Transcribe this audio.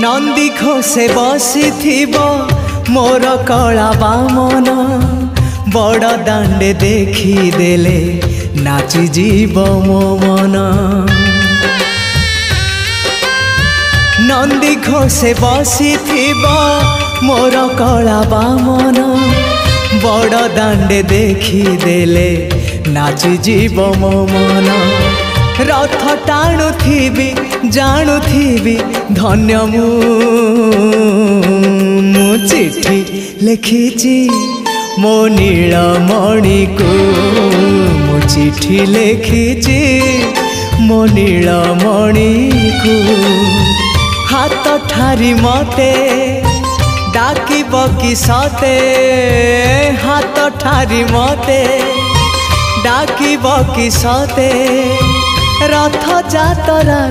नंदी घोषे बसी मोर कला बामन बड़ दांडे देखी देले नाची जीव मो मन। नंदी घोषे बसी मोर कला बामन बड़ दांडे देखी देले नाची जीव मो मन। रथ टाणुथिबी जाणुथिबी धन्य मु चिट्ठी लिखिची मो नीलमणि को मु चिट्ठी लिखिची मो नीलमणि को। हाथ ठारी मते डाकिब कि सते हाथ ठारी मते डाकिब कि सते रथ जातरा